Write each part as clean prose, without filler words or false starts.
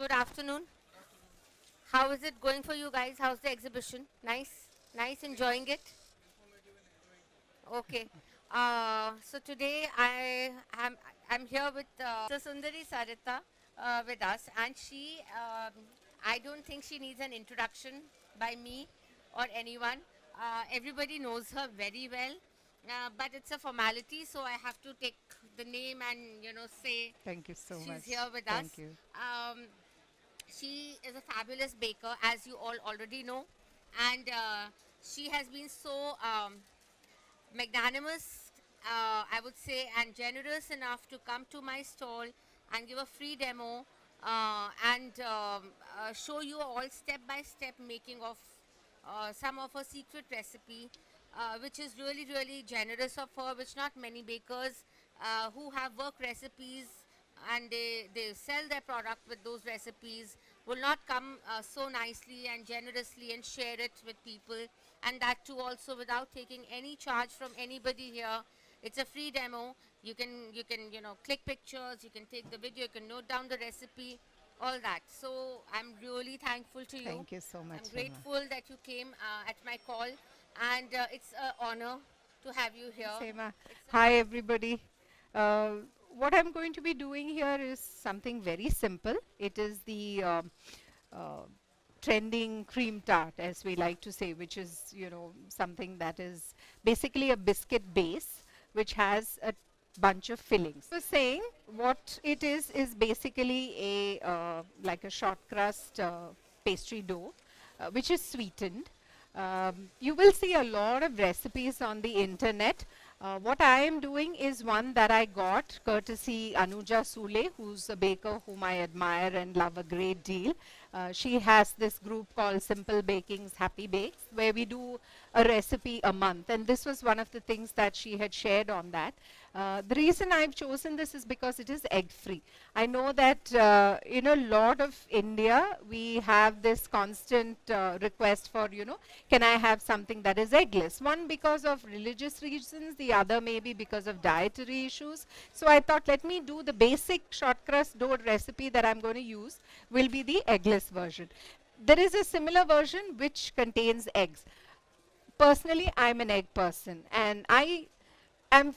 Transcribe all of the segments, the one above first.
Good afternoon. How is it going for you guys? How's the exhibition? Nice? Nice, enjoying it? Okay. So today I'm here with Sundari Sarita with us, and I don't think she needs an introduction by me or anyone. Everybody knows her very well, but it's a formality, so I have to take the name and say Thank you so she's much. here with us. Thank you. Um, she is a fabulous baker, as you all already know, and she has been so magnanimous, I would say, and generous enough to come to my stall and give a free demo and show you all step by step making of some of her secret recipe, which is really, really generous of her, which not many bakers who have work recipes and they sell their product with those recipes will not come so nicely and generously and share it with people, and that too also without taking any charge from anybody here. It's a free demo. You can click pictures, you can take the video, you can note down the recipe, all that. So I'm really thankful to you. Thank you so much, I'm Hema. grateful that you came at my call, and it's an honor to have you here. Sema. Hi, everybody. Uh, what I'm going to be doing here is something very simple. It is the uh, trending cream tart, as we like to say, which is, something that is basically a biscuit base, which has a bunch of fillings. So saying what it is basically like a short crust pastry dough, which is sweetened. You will see a lot of recipes on the internet. What I am doing is one that I got courtesy Anuja Sule, who's a baker whom I admire and love a great deal. She has this group called Simple Baking's Happy Bakes, where we do a recipe a month, and this was one of the things that she had shared on that. The reason I've chosen this is because it is egg free. I know that in a lot of India we have this constant request for, can I have something that is eggless? One, because of religious reasons, the other maybe because of dietary issues. So I thought, let me do the basic short crust dough recipe that I'm going to use will be the eggless version. There is a similar version which contains eggs. Personally, I'm an egg person, and I am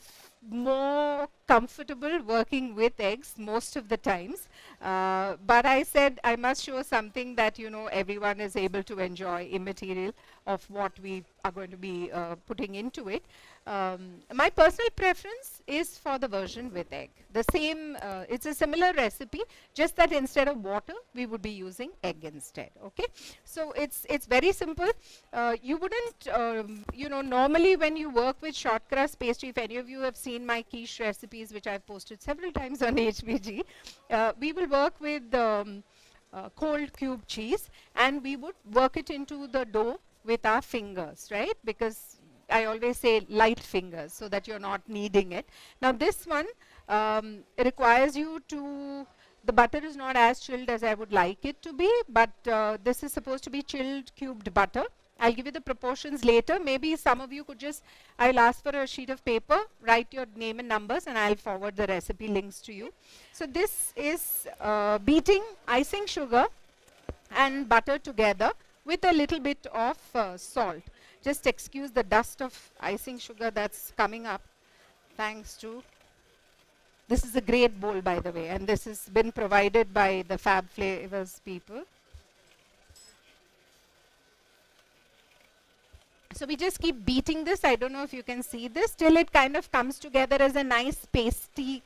more comfortable working with eggs most of the times. But I said I must show something that, everyone is able to enjoy, immaterial of what we are going to be putting into it. My personal preference is for the version with egg. The same, it's a similar recipe, just that instead of water, we would be using egg instead. Okay, so it's very simple. You wouldn't, normally when you work with short crust pastry, if any of you have seen my quiche recipes, which I've posted several times on HBG, we will work with cold cube cheese, and we would work it into the dough with our fingers, right? Because I always say light fingers so that you're not kneading it. Now this one requires you to, the butter is not as chilled as I would like it to be, but this is supposed to be chilled cubed butter. I'll give you the proportions later. Maybe some of you could just, I'll ask for a sheet of paper, write your name and numbers, and I'll forward the recipe links to you. So this is beating icing sugar and butter together with a little bit of salt. Just excuse the dust of icing sugar that's coming up, thanks to, this is a great bowl, by the way, and this has been provided by the Fab Flavors people. So we just keep beating this. I don't know if you can see this, till it kind of comes together as a nice pasty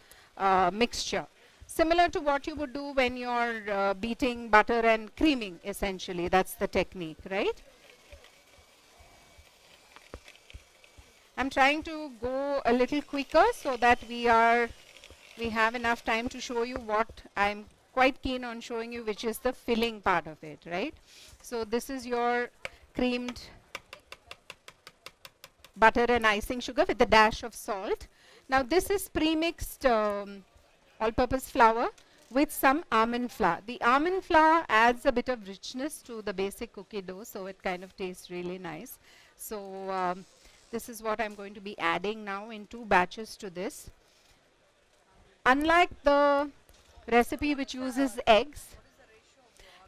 mixture. Similar to what you would do when you're beating butter and creaming, essentially. That's the technique, right? I'm trying to go a little quicker so that we have enough time to show you what I'm quite keen on showing you, which is the filling part of it, right? So this is your creamed butter and icing sugar with a dash of salt. Now this is pre-mixed all-purpose flour with some almond flour. The almond flour adds a bit of richness to the basic cookie dough, so it kind of tastes really nice. So this is what I'm going to be adding now in 2 batches to this. Unlike the recipe which uses eggs,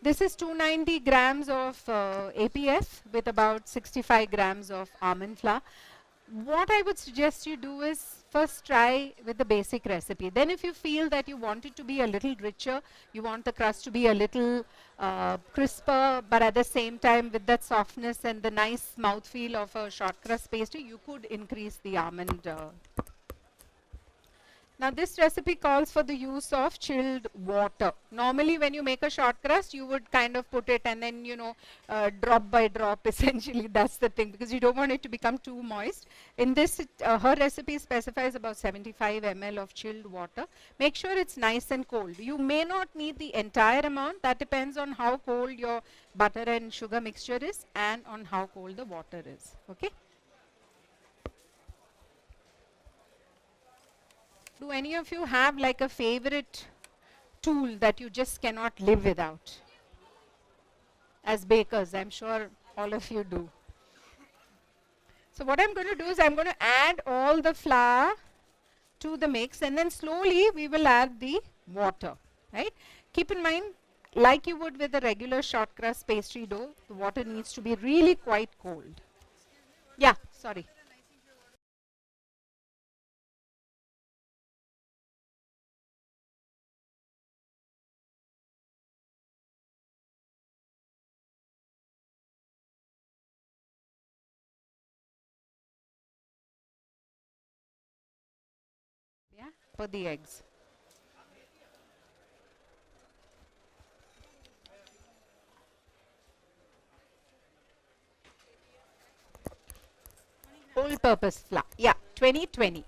This is 290 grams of APF with about 65 grams of almond flour. What I would suggest you do is first try with the basic recipe. Then if you feel that you want it to be a little richer, you want the crust to be a little crisper, but at the same time with that softness and the nice mouthfeel of a short crust pastry, you could increase the almond. Now this recipe calls for the use of chilled water. Normally when you make a short crust, you would kind of put it and then, you know, drop by drop essentially. That's the thing, because you don't want it to become too moist. In this, her recipe specifies about 75 ml of chilled water. Make sure it's nice and cold. You may not need the entire amount. That depends on how cold your butter and sugar mixture is and on how cold the water is. Okay. Do any of you have like a favorite tool that you just cannot live without? As bakers, I'm sure all of you do. So what I'm going to do is I'm going to add all the flour to the mix, and then slowly we will add the water, right? Keep in mind, like you would with a regular short crust pastry dough, the water needs to be really quite cold. Yeah, sorry. Yeah, for the eggs. All purpose flour. Yeah, 20/20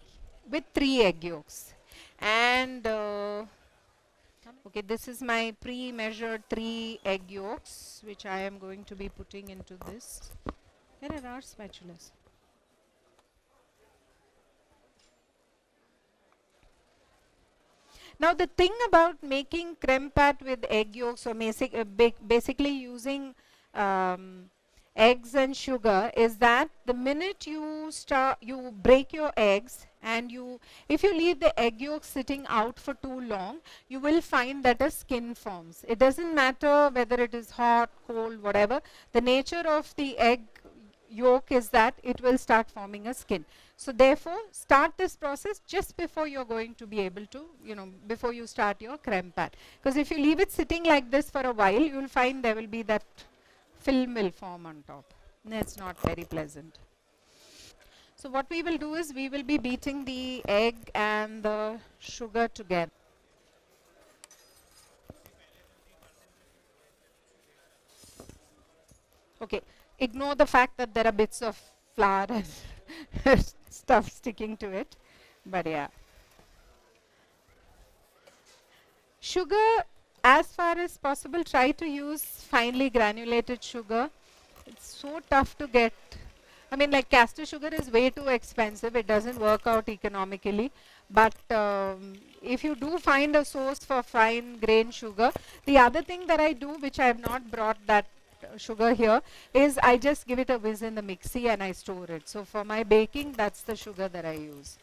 with 3 egg yolks. And okay, this is my pre-measured 3 egg yolks, which I am going to be putting into this. There are our spatulas. Now the thing about making creme pat with egg yolks, or basically using um, eggs and sugar, is that the minute you break your eggs, and if you leave the egg yolk sitting out for too long, you will find that a skin forms. It doesn't matter whether it is hot, cold, whatever. The nature of the egg yolk is that it will start forming a skin. So therefore, start this process just before you're going to be able to, before you start your creme pat. Because if you leave it sitting like this for a while, you'll find there will be that film will form on top. And it's not very pleasant. So what we will do is we will be beating the egg and the sugar together. Okay, ignore the fact that there are bits of flour and stuff sticking to it. But yeah. Sugar, as far as possible, try to use finely granulated sugar. It's so tough to get. I mean, like castor sugar is way too expensive. It doesn't work out economically. But if you do find a source for fine grain sugar, the other thing that I do, which I have not brought that sugar here, is I just give it a whiz in the mixie and I store it. So for my baking, that's the sugar that I use.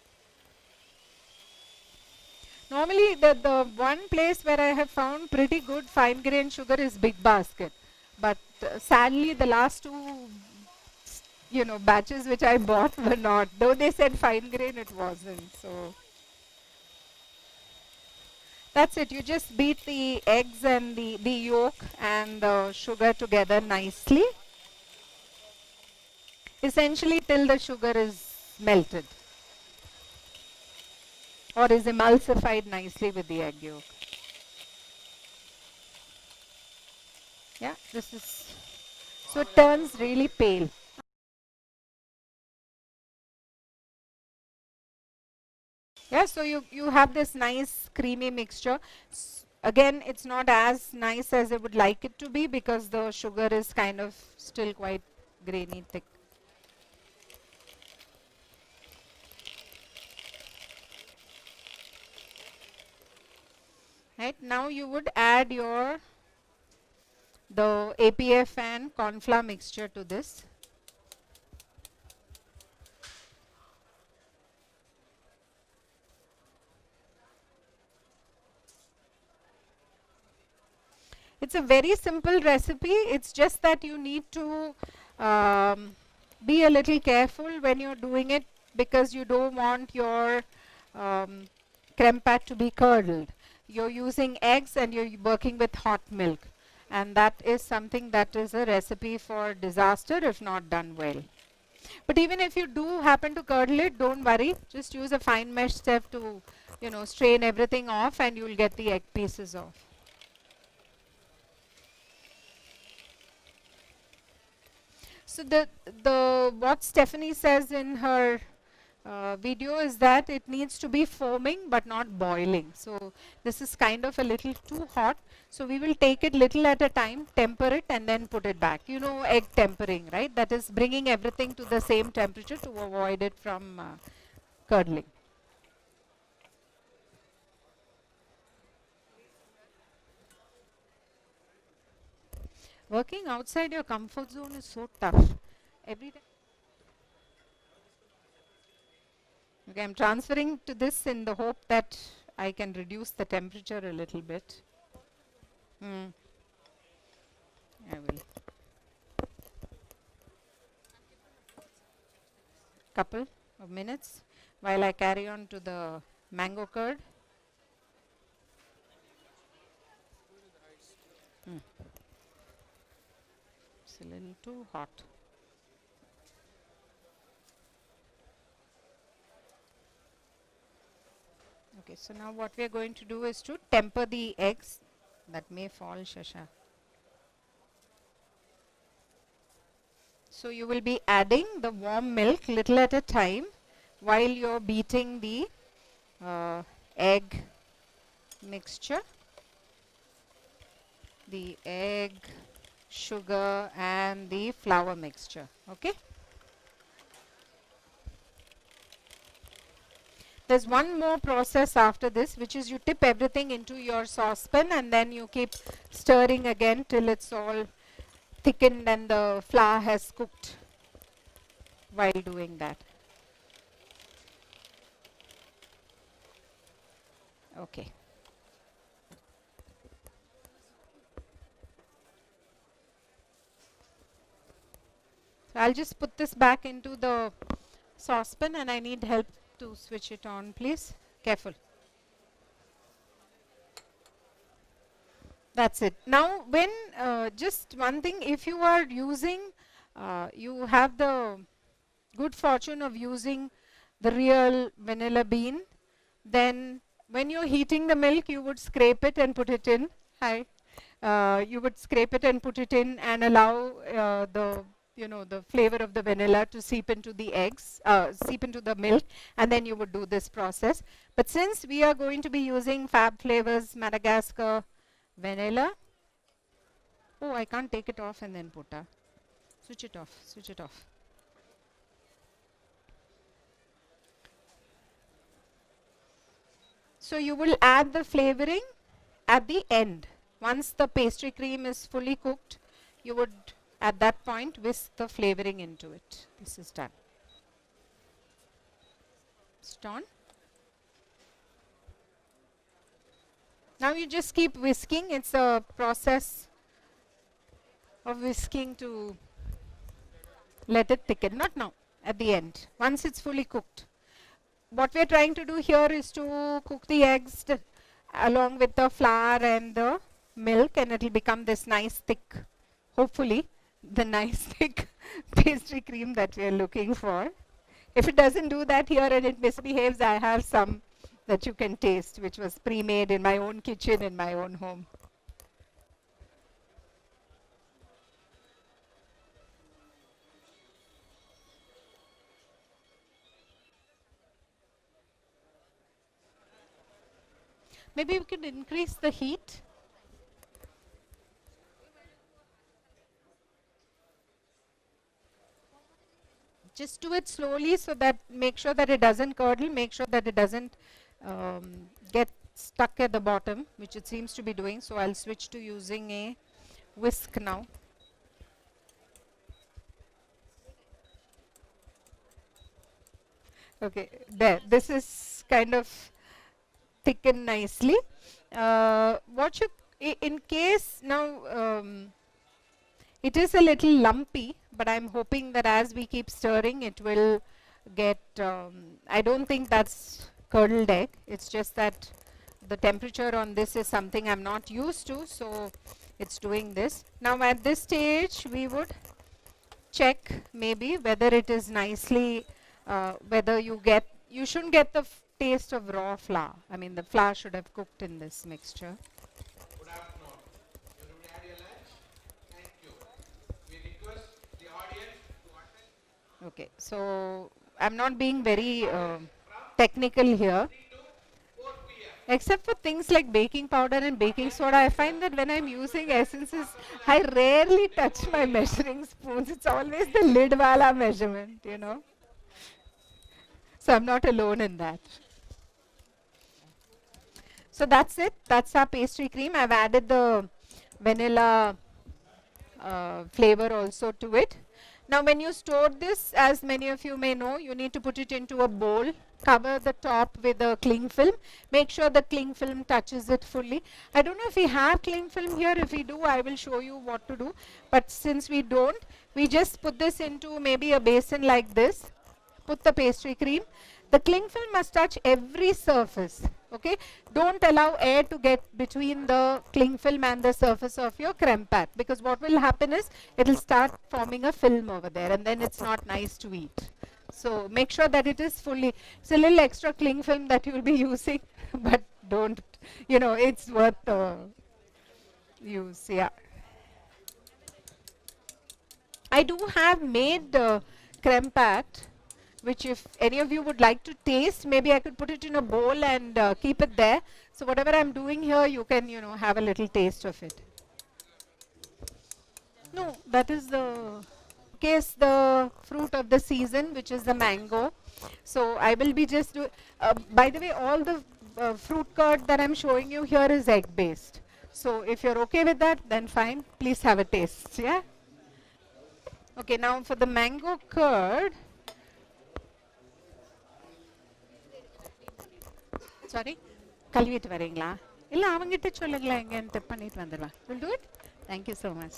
Normally, the one place where I have found pretty good fine grain sugar is Big Basket. But sadly, the last two, batches which I bought were not. Though they said fine grain, it wasn't. So that's it. You just beat the eggs and the yolk and the sugar together nicely. Essentially till the sugar is melted or is emulsified nicely with the egg yolk. Yeah, this is, so it turns really pale. Yeah, so you have this nice creamy mixture. Again, it's not as nice as I would like it to be because the sugar is kind of still quite grainy thick. Right, now you would add the APF and corn flour mixture to this. it's a very simple recipe. It's just that you need to be a little careful when you're doing it, because you don't want your creme pat to be curdled. You're using eggs and you're working with hot milk, and that is something that is a recipe for disaster if not done well. But even if you do happen to curdle it, don't worry. Just use a fine mesh sieve to, strain everything off, and you'll get the egg pieces off. So the what Stephanie says in her video is that it needs to be foaming but not boiling. So this is kind of a little too hot. So we will take it little at a time, temper it, and then put it back. You know, egg tempering, right? That is bringing everything to the same temperature to avoid it from curdling. Working outside your comfort zone is so tough. Every time. Okay, I'm transferring to this in the hope that I can reduce the temperature a little bit. I will. Couple of minutes while I carry on to the mango curd. It's a little too hot. Okay, so now what we are going to do is to temper the eggs. That may fall, Shasha. So you will be adding the warm milk little at a time while you're beating the egg mixture. The egg, sugar and the flour mixture. Okay. There's one more process after this, which is you tip everything into your saucepan and then you keep stirring again till it's all thickened and the flour has cooked while doing that. Okay. So I'll just put this back into the saucepan and I need help to switch it on, please. Careful. That's it. Now, when just one thing, if you are using, you have the good fortune of using the real vanilla bean, then when you're heating the milk, you would scrape it and put it in. Hi. You would scrape it and put it in and allow the flavor of the vanilla to seep into the eggs, seep into the milk, and then you would do this process. But since we are going to be using Fab Flavors Madagascar vanilla, oh, I can't take it off and then put switch it off, switch it off. So you will add the flavoring at the end. Once the pastry cream is fully cooked, you would at that point whisk the flavoring into it. This is done. It's done. Now you just keep whisking. It's a process of whisking to let it thicken. Not now, at the end, once it's fully cooked. What we're trying to do here is to cook the eggs along with the flour and the milk, and it will become this nice thick, hopefully, the nice thick pastry cream that we are looking for. If it doesn't do that here and it misbehaves, I have some that you can taste, which was pre-made in my own kitchen in my own home. Maybe we could increase the heat. Just do it slowly so that make sure that it doesn't curdle, make sure that it doesn't get stuck at the bottom, which it seems to be doing. So I'll switch to using a whisk now. Okay, there. This is kind of thickened nicely. What you In case now it is a little lumpy, but I'm hoping that as we keep stirring, it will get, I don't think that's curdled egg. It's just that the temperature on this is something I'm not used to, so it's doing this. Now at this stage, we would check maybe whether it is nicely, whether you shouldn't get the taste of raw flour. I mean, the flour should have cooked in this mixture. Good afternoon. You will add your lunch? Thank you. We request the audience to attend. Okay, so I'm not being very technical here. 3 to 4 p.m. Except for things like baking powder and baking soda, I find that when I'm using essences, I rarely touch my measuring spoons. It's always the lid wala measurement, you know. So I'm not alone in that. So that's it. That's our pastry cream. I've added the vanilla flavor also to it. Now when you store this, as many of you may know, you need to put it into a bowl, cover the top with a cling film, make sure the cling film touches it fully. I don't know if we have cling film here. If we do, I will show you what to do. But since we don't, we just put this into maybe a basin like this, put the pastry cream. The cling film must touch every surface. Okay, don't allow air to get between the cling film and the surface of your creme pat, because what will happen is it will start forming a film over there, and then it's not nice to eat. So make sure that it is fully, it's a little extra cling film that you will be using, but don't, you know, it's worth use. Yeah, I do have made creme pat, which if any of you would like to taste, maybe I could put it in a bowl and keep it there. So whatever I'm doing here, you can, you know, have a little taste of it. No, that is the case, the fruit of the season, which is the mango. So I will be just by the way, all the fruit curd that I'm showing you here is egg based. So if you're okay with that, then fine. Please have a taste. Yeah. Okay, now for the mango curd. Sorry, கழுவிட்டு வரீங்களா இல்ல அவங்கிட்ட சொல்லுங்களா எங்க பண்ணிட்டு வந்துடலாம். Will do it. Thank you so much.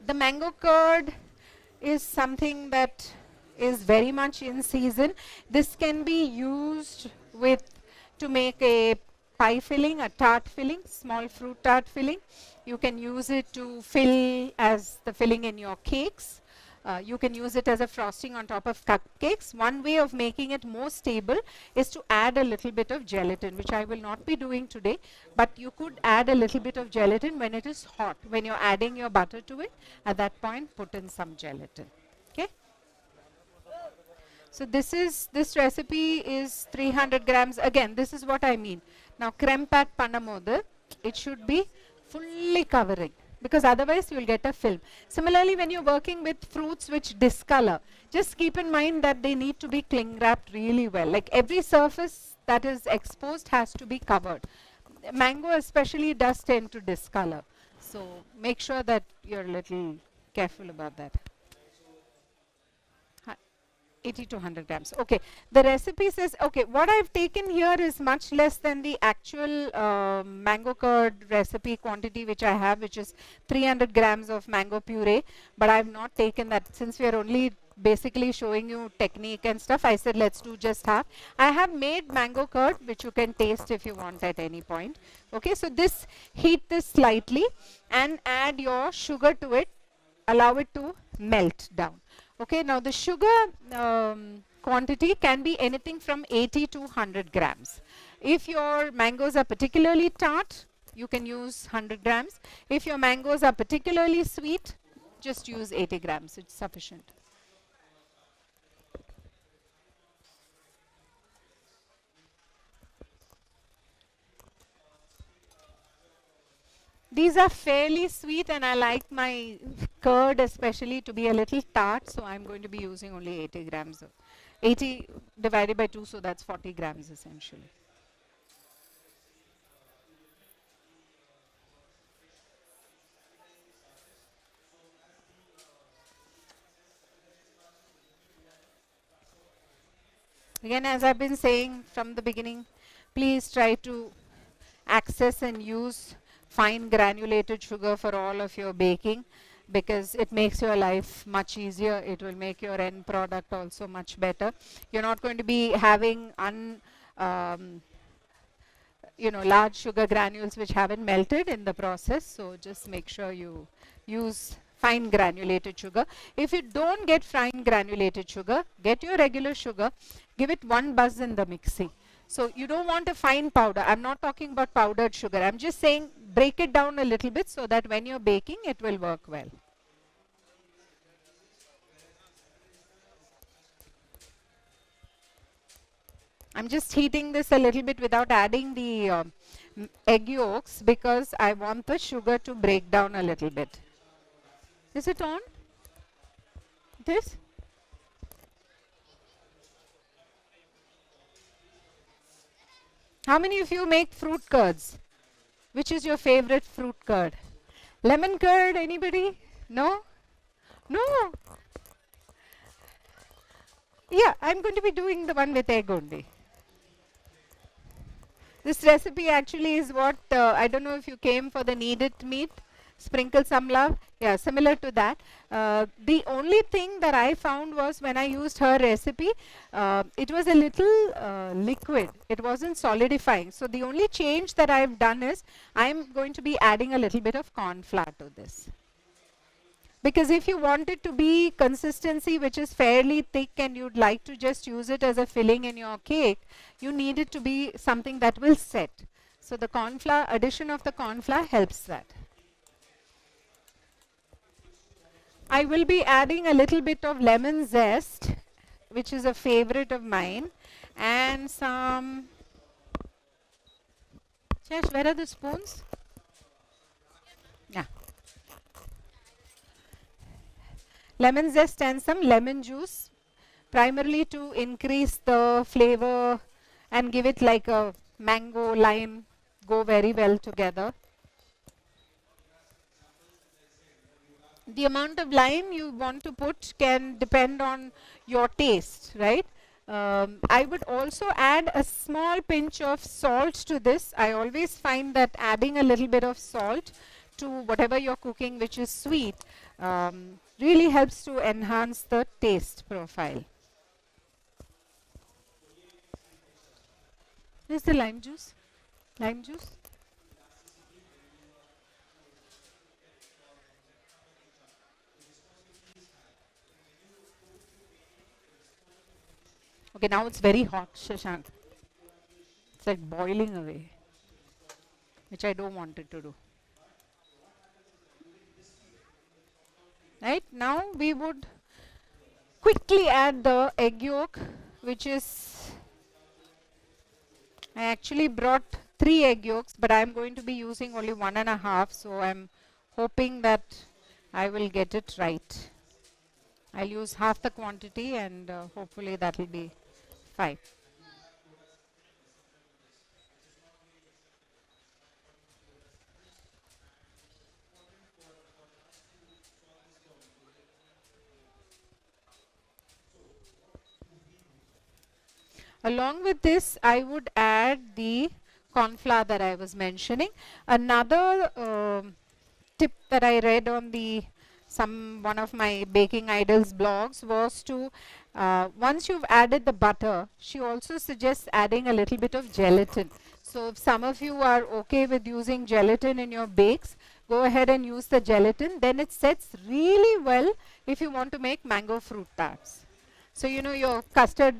The mango curd is something that is very much in season. This can be used with to make a pie filling, a tart filling, small fruit tart filling. You can use it to fill as the filling in your cakes. You can use it as a frosting on top of cupcakes. One way of making it more stable is to add a little bit of gelatin, which I will not be doing today, but you could add a little bit of gelatin when it is hot. When you're adding your butter to it, at that point put in some gelatin. Okay. So this recipe is 300 grams. Again, this is what I mean. Now creme pat pannamodu, it should be fully covering, because otherwise you will get a film. Similarly, when you're working with fruits which discolor, just keep in mind that they need to be cling wrapped really well. Like every surface that is exposed has to be covered. Mango especially does tend to discolor. So make sure that you're a little careful about that. 80 to 100 grams. Okay, the recipe says, okay, what I've taken here is much less than the actual mango curd recipe quantity which I have, which is 300 grams of mango puree, but I've not taken that. Since we are only basically showing you technique and stuff, I said let's do just half. I have made mango curd, which you can taste if you want at any point. Okay, so this, heat this slightly and add your sugar to it, allow it to melt down. Okay, now the sugar quantity can be anything from 80 to 100 grams. If your mangoes are particularly tart, you can use 100 grams. If your mangoes are particularly sweet, just use 80 grams. It's sufficient. These are fairly sweet, and I like my curd especially to be a little tart, so I'm going to be using only 80 grams of 80 divided by 2, so that's 40 grams essentially. Again, as I've been saying from the beginning, please try to access and use fine granulated sugar for all of your baking, because it makes your life much easier. It will make your end product also much better. You're not going to be having large sugar granules which haven't melted in the process. So just make sure you use fine granulated sugar. If you don't get fine granulated sugar, get your regular sugar, give it one buzz in the mixie. So you don't want a fine powder. I'm not talking about powdered sugar. I'm just saying break it down a little bit so that when you're baking, it will work well. I'm just heating this a little bit without adding the egg yolks, because I want the sugar to break down a little bit. Is it on? This? How many of you make fruit curds? Which is your favorite fruit curd? Lemon curd, anybody? No? No? Yeah, I'm going to be doing the one with egg only. This recipe actually is what, I don't know if you came for the kneaded meat, sprinkle some love. Yeah, similar to that. The only thing that I found was when I used her recipe, it was a little liquid. It wasn't solidifying. So the only change that I've done is I'm going to be adding a little bit of corn flour to this. Because if you want it to be consistency which is fairly thick and you'd like to just use it as a filling in your cake, you need it to be something that will set. So the corn flour, addition of the corn flour helps that. I will be adding a little bit of lemon zest, which is a favorite of mine, and some... Chesh, where are the spoons? Yeah. Lemon zest and some lemon juice, primarily to increase the flavor and give it like a mango, lime, go very well together. The amount of lime you want to put can depend on your taste, right? I would also add a small pinch of salt to this. I always find that adding a little bit of salt to whatever you're cooking which is sweet really helps to enhance the taste profile. Is the lime juice? Lime juice? Okay, now it's very hot, Shashank. It's like boiling away, which I don't want it to do. Right, now we would quickly add the egg yolk, which is, I actually brought 3 egg yolks, but I'm going to be using only 1.5, so I'm hoping that I will get it right. I'll use half the quantity and hopefully that will be fine. Along with this, I would add the corn flour that I was mentioning. Another tip that I read on one of my Baking Idols blogs was to, once you've added the butter, she also suggests adding a little bit of gelatin. So if some of you are okay with using gelatin in your bakes, go ahead and use the gelatin. Then it sets really well if you want to make mango fruit tarts. So you know your custard,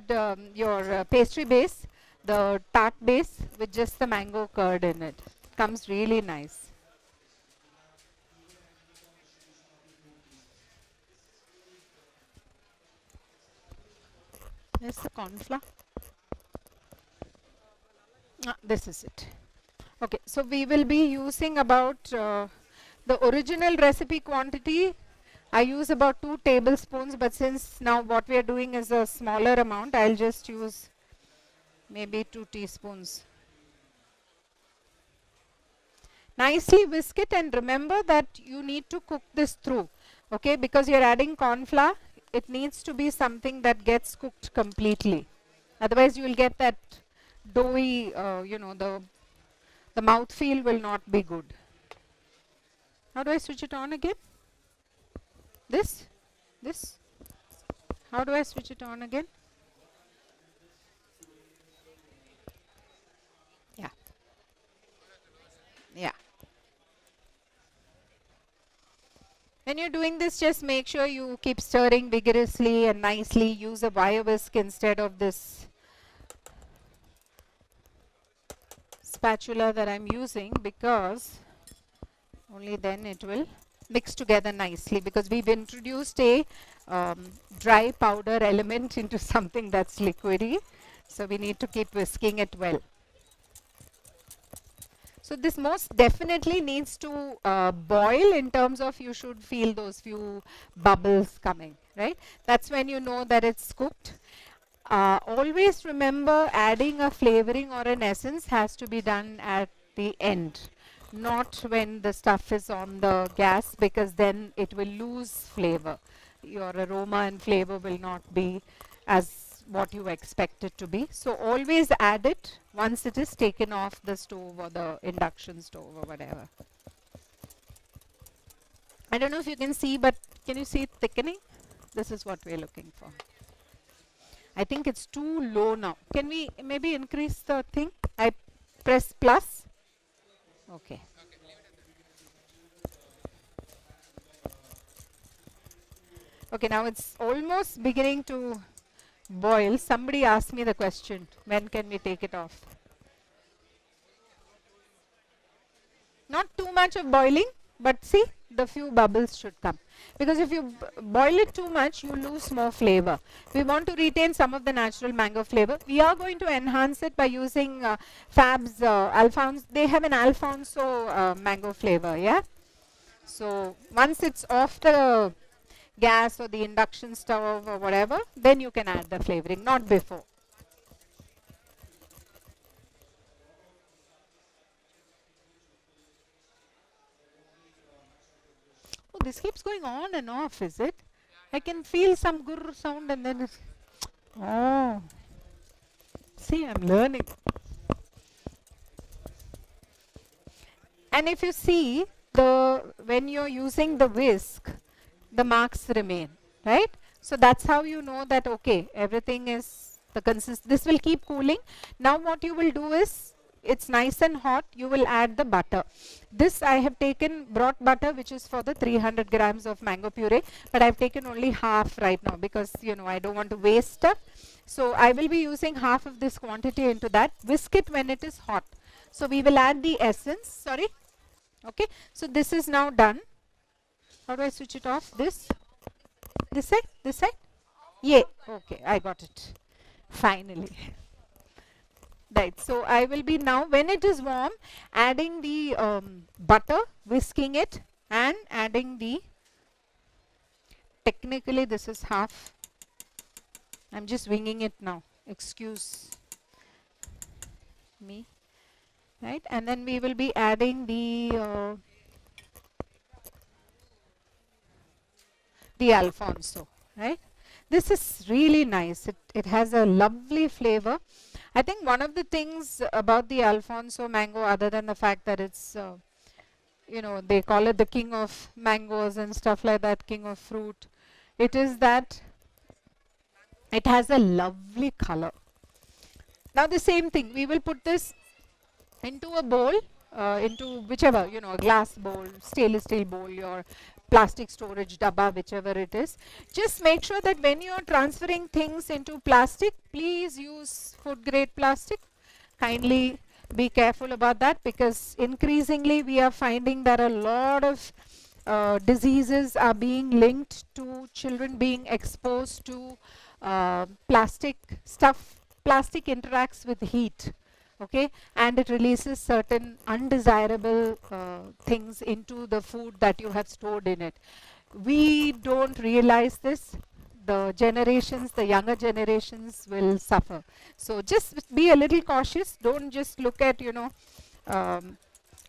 your pastry base, the tart base with just the mango curd in it. Comes really nice. Where's the corn flour? This is it. Okay, so we will be using about the original recipe quantity. I use about 2 tablespoons, but since now what we are doing is a smaller amount, I'll just use maybe 2 teaspoons. Nicely whisk it, and remember that you need to cook this through, okay, because you're adding corn flour. It needs to be something that gets cooked completely. Otherwise, you will get that doughy, the the mouthfeel will not be good. How do I switch it on again? This? This? How do I switch it on again? Yeah. Yeah. When you're doing this, just make sure you keep stirring vigorously and nicely. Use a wire whisk instead of this spatula that I'm using, because only then it will mix together nicely, because we've introduced a dry powder element into something that's liquidy. So we need to keep whisking it well. So this most definitely needs to boil, in terms of you should feel those few bubbles coming, right? That's when you know that it's cooked. Always remember, adding a flavoring or an essence has to be done at the end, not when the stuff is on the gas, because then it will lose flavor. Your aroma and flavor will not be as what you expect it to be. So always add it once it is taken off the stove or the induction stove or whatever. I don't know if you can see, but can you see it thickening? This is what we're looking for. I think it's too low now. Can we maybe increase the thing? I press plus. Okay. Okay, now it's almost beginning to boil. Somebody asked me the question, when can we take it off? Not too much of boiling, but see, the few bubbles should come. Because if you boil it too much, you lose more flavor. We want to retain some of the natural mango flavor. We are going to enhance it by using Fab's Alfonso. They have an Alfonso mango flavor, yeah? So once it's off the gas or the induction stove or whatever, then you can add the flavoring, not before. Oh, this keeps going on and off, is it? I can feel some gurr sound and then it's... Oh. See, I'm learning. And if you see, when you're using the whisk, the marks remain, right? So that's how you know that, okay, everything is this will keep cooling. Now what you will do is, it's nice and hot, you will add the butter. This I have brought butter, which is for the 300 grams of mango puree, but I've taken only half right now because, you know, I don't want to waste stuff. So I will be using half of this quantity into that. Whisk it when it is hot. So we will add the essence, sorry. Okay, so this is now done. How do I switch it off? This side? This side? Yeah, okay, I got it. Finally. Right, so I will be now, when it is warm, adding the butter, whisking it, and adding the, technically this is half. I'm just winging it now. Excuse me. Right, and then we will be adding the Alfonso, right? This is really nice. It has a lovely flavor. I think one of the things about the Alfonso mango, other than the fact that it's, you know, they call it the king of mangoes and stuff like that, king of fruit, it is that it has a lovely color. Now the same thing, we will put this into a bowl, into whichever, you know, a glass bowl, stainless steel bowl, your plastic storage dabba, whichever it is. Just make sure that when you are transferring things into plastic, please use food grade plastic. Kindly be careful about that, because increasingly we are finding that a lot of diseases are being linked to children being exposed to plastic stuff. Plastic interacts with heat. Okay, and it releases certain undesirable things into the food that you have stored in it. We don't realize this. The generations, the younger generations will suffer. So just be a little cautious. Don't just look at, you know,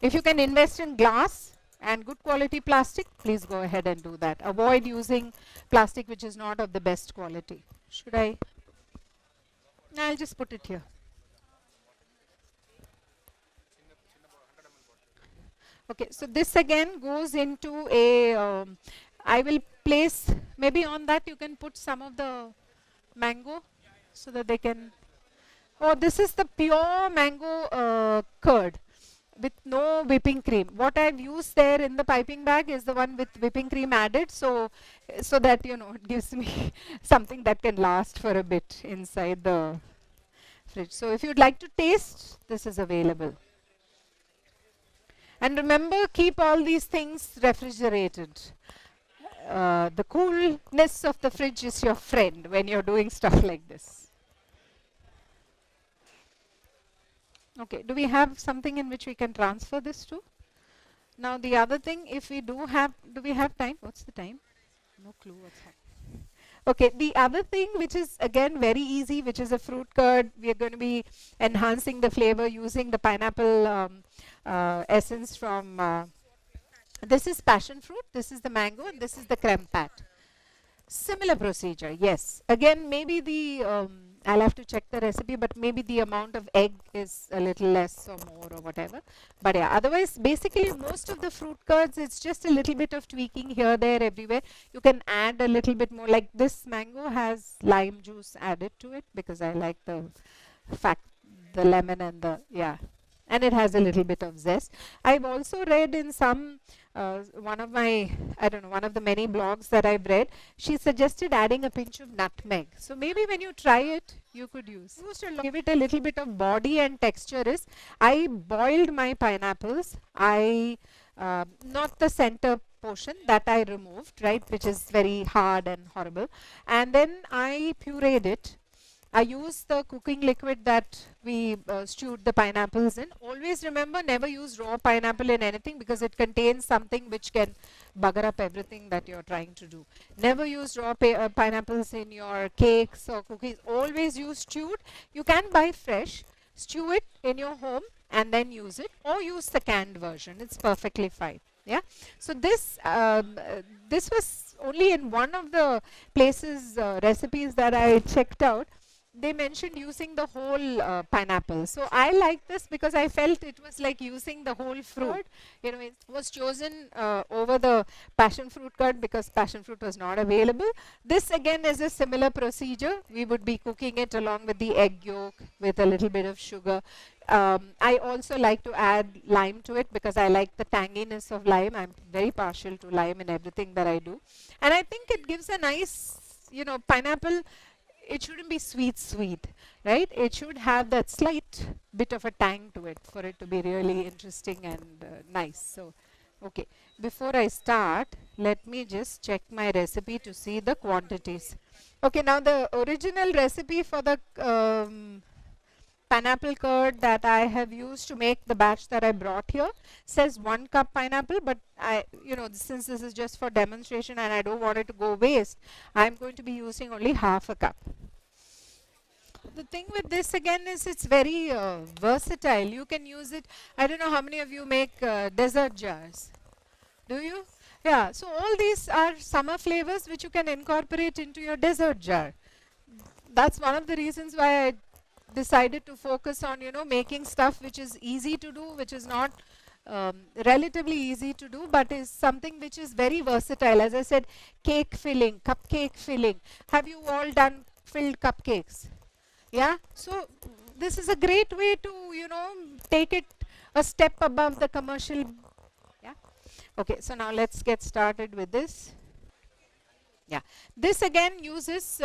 if you can invest in glass and good quality plastic, please go ahead and do that. Avoid using plastic which is not of the best quality. Should I? I'll just put it here. Okay, so this again goes into a, I will place, maybe on that you can put some of the mango so that they can, oh, this is the pure mango curd with no whipping cream. What I've used there in the piping bag is the one with whipping cream added, so that, you know, it gives me something that can last for a bit inside the fridge. So if you'd like to taste, this is available. And remember, keep all these things refrigerated. The coolness of the fridge is your friend when you're doing stuff like this. Okay, do we have something in which we can transfer this to? Now the other thing, if we do we have time? What's the time? No clue what's happening. Okay, the other thing which is again very easy, which is a fruit curd, we are going to be enhancing the flavor using the pineapple essence from, this is passion fruit, this is the mango, and this is the creme pat. Similar procedure, yes. Again, maybe the, I'll have to check the recipe, but maybe the amount of egg is a little less or more or whatever. But yeah, otherwise, basically most of the fruit curds, it's just a little bit of tweaking here, there, everywhere. You can add a little bit more, like this mango has lime juice added to it because I like the the lemon and the, yeah. And it has a little bit of zest. I've also read in some, one of my, I don't know, one of the many blogs that I've read, she suggested adding a pinch of nutmeg. So maybe when you try it, you could use. Give it a little bit of body and texture is, I boiled my pineapples. Not the center portion that I removed, right, which is very hard and horrible. And then I pureed it. I use the cooking liquid that we stewed the pineapples in. Always remember, never use raw pineapple in anything because it contains something which can bugger up everything that you're trying to do. Never use raw pineapples in your cakes or cookies. Always use stewed. You can buy fresh, stew it in your home and then use it, or use the canned version. It's perfectly fine. Yeah. So this this was only in one of the places recipes that I checked out. They mentioned using the whole pineapple. So I like this because I felt it was like using the whole fruit. You know, it was chosen over the passion fruit curd because passion fruit was not available. This again is a similar procedure. We would be cooking it along with the egg yolk with a little bit of sugar. I also like to add lime to it because I like the tanginess of lime. I'm very partial to lime in everything that I do. And I think it gives a nice, you know, pineapple, it shouldn't be sweet, right? It should have that slight bit of a tang to it for it to be really interesting and nice. So, okay, before I start, let me just check my recipe to see the quantities. Okay, now the original recipe for the pineapple curd that I have used to make the batch that I brought here says 1 cup pineapple, but I, you know, since this is just for demonstration and I don't want it to go waste, I'm going to be using only half a cup. The thing with this again is it's very versatile. You can use it. I don't know how many of you make dessert jars. Do you? Yeah, so all these are summer flavors which you can incorporate into your dessert jar. That's one of the reasons why I decided to focus on, you know, making stuff which is easy to do, which is not relatively easy to do, but is something which is very versatile. As I said, cake filling, cupcake filling. Have you all done filled cupcakes? Yeah, so this is a great way to, you know, take it a step above the commercial. Yeah. Okay, so now let's get started with this. Yeah, this again uses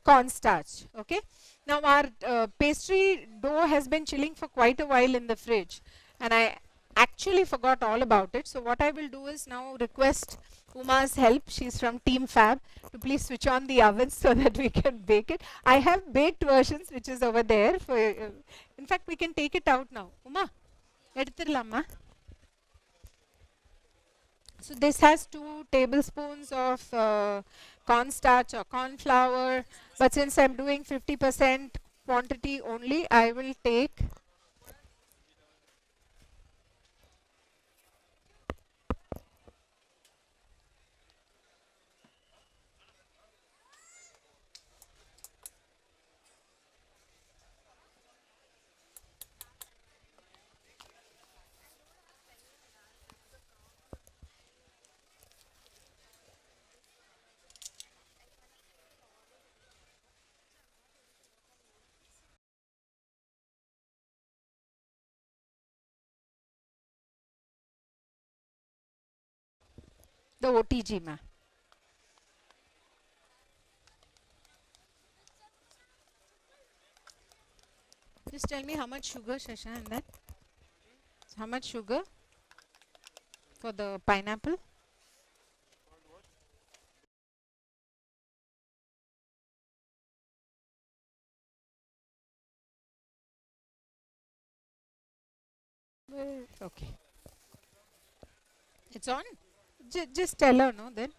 cornstarch. Okay, now our pastry dough has been chilling for quite a while in the fridge, and I actually forgot all about it. So what I will do is now request Uma's help. She's from Team Fab to please switch on the oven so that we can bake it. I have baked versions which is over there. For in fact, we can take it out now. Uma, eduthiramma. So this has 2 tablespoons of cornstarch or corn flour, but since I'm doing 50% quantity only, I will take The OTG, ma. Just tell me how much sugar, Shasha, in that. How much sugar for the pineapple? Okay. It's on? Just tell her, no, then.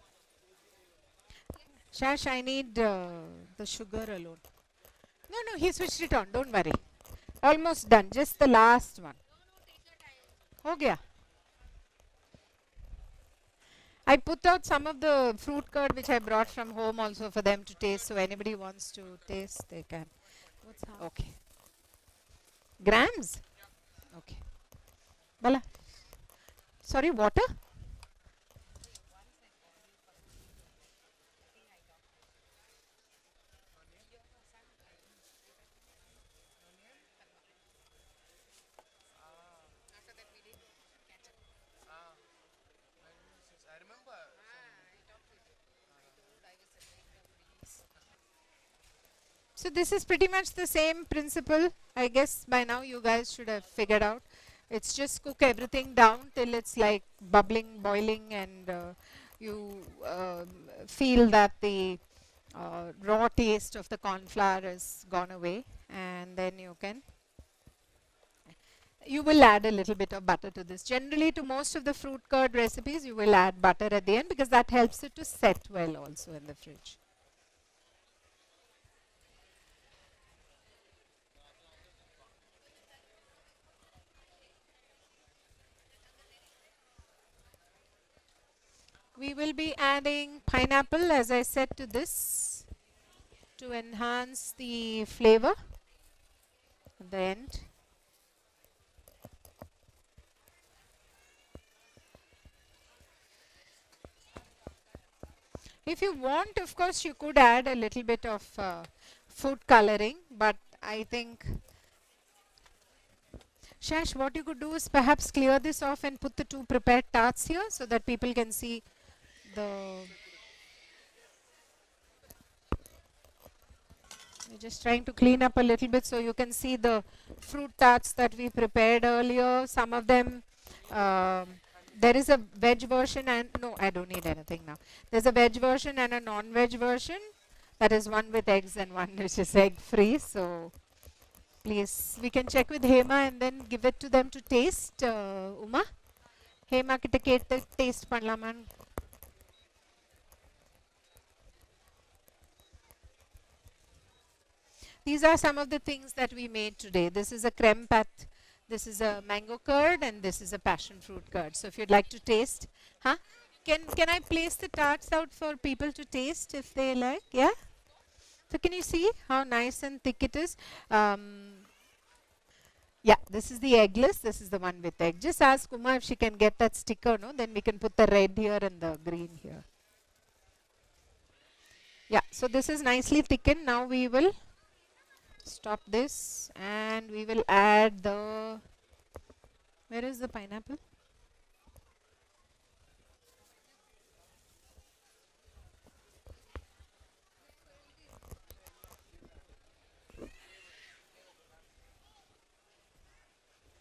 Shash, I need the sugar alone. No, he switched it on. Don't worry. Almost done. Just the last one. Ho gaya. I put out some of the fruit curd which I brought from home also for them to taste. So anybody wants to taste, they can. What's half? Okay. Grams? Okay. Bala. Sorry, water? I remember. So this is pretty much the same principle. I guess by now you guys should have figured out. It's just cook everything down till it's like bubbling, boiling, and you feel that the raw taste of the corn flour has gone away, and then you will add a little bit of butter to this. Generally, to most of the fruit curd recipes, you will add butter at the end because that helps it to set well also in the fridge. We will be adding pineapple, as I said, to this to enhance the flavor at the end. If you want, of course, you could add a little bit of food coloring, but I think, Shash, what you could do is perhaps clear this off and put the two prepared tarts here so that people can see the... We're just trying to clean up a little bit so you can see the fruit tarts that we prepared earlier. Some of them, there is a veg version and, no, I don't need anything now. There's a veg version and a non-veg version. That is one with eggs and one which is egg free. So please, we can check with Hema and then give it to them to taste. Uma? Hema kita taste panlaman. These are some of the things that we made today. This is a creme pat, this is a mango curd, and this is a passion fruit curd. So if you'd like to taste, huh? Can I place the tarts out for people to taste if they like? Yeah? So can you see how nice and thick it is? Yeah, this is the eggless, this is the one with egg. Just ask Uma if she can get that sticker, no? Then we can put the red here and the green here. Yeah, so this is nicely thickened. Now we will stop this and we will add the, where is the pineapple?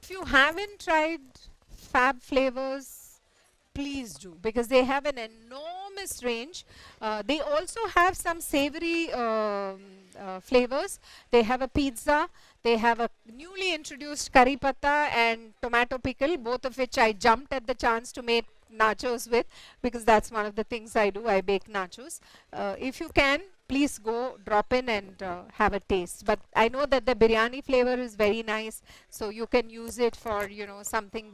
If you haven't tried Fab Flavors, please do, because they have an enormous range. They also have some savory flavors. They have a pizza, they have a newly introduced curry patta and tomato pickle, both of which I jumped at the chance to make nachos with, because that's one of the things I do. I bake nachos. If you can, please go drop in and have a taste. But I know that the biryani flavor is very nice, so you can use it for, you know, something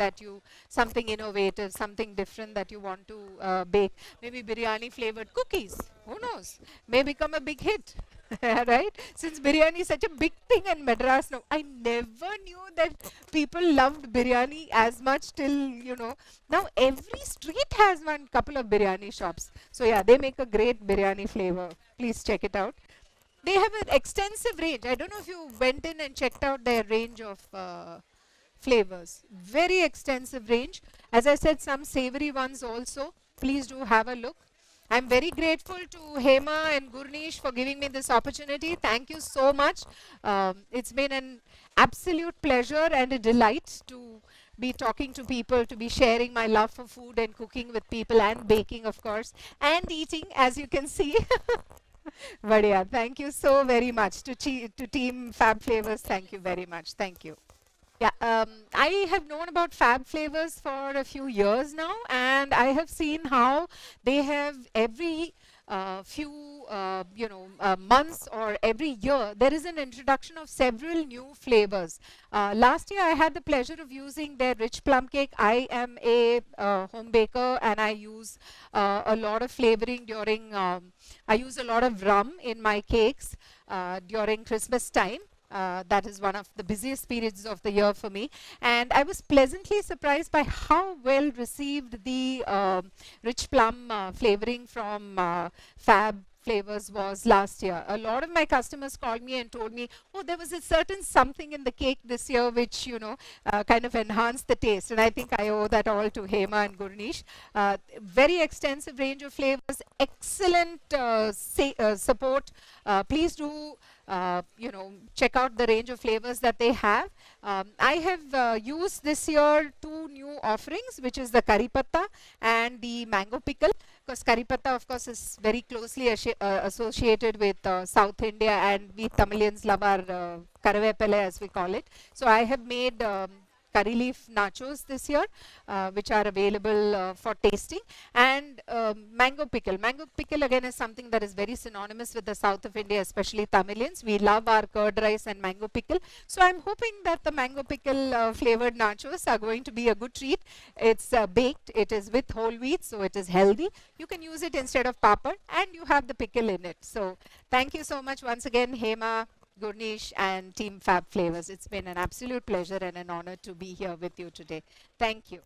innovative, something different that you want to bake. Maybe biryani flavored cookies, who knows, may become a big hit. Right? Since biryani is such a big thing in Madras now, I never knew that people loved biryani as much till, you know, now every street has one couple of biryani shops. So yeah, they make a great biryani flavor. Please check it out. They have an extensive range. I don't know if you went in and checked out their range of flavors. Very extensive range. As I said, some savory ones also. please do have a look. I'm very grateful to Hema and Gurneesh for giving me this opportunity. Thank you so much. It's been an absolute pleasure and a delight to be talking to people, to be sharing my love for food and cooking with people, and baking, of course, and eating, as you can see. But yeah, thank you so very much to Team Fab Flavors. Thank you very much. Thank you. Yeah, I have known about Fab Flavors for a few years now, and I have seen how they have every few months or every year there is an introduction of several new flavors. Last year I had the pleasure of using their rich plum cake. I am a home baker, and I use a lot of flavoring during I use a lot of rum in my cakes during Christmas time. That is one of the busiest periods of the year for me, and I was pleasantly surprised by how well received the rich plum flavoring from Fab Flavors was last year. A lot of my customers called me and told me, oh, there was a certain something in the cake this year which, kind of enhanced the taste. And I think I owe that all to Hema and Gurneesh. Very extensive range of flavors, excellent support. Please do check out the range of flavors that they have. I have used this year 2 new offerings, which is the Kari Patta and the Mango Pickle, because Kari Patta, of course, is very closely associated with South India, and we Tamilians love our Karavepele, as we call it. So I have made curry leaf nachos this year, which are available for tasting, and mango pickle. Mango pickle again is something that is very synonymous with the south of India, especially Tamilians. We love our curd rice and mango pickle. So I'm hoping that the mango pickle flavored nachos are going to be a good treat. It's baked, it is with whole wheat, so it is healthy. You can use it instead of papad, and you have the pickle in it. So thank you so much once again, Hema, Gurneesh, and Team Fab Flavors. It's been an absolute pleasure and an honor to be here with you today. Thank you.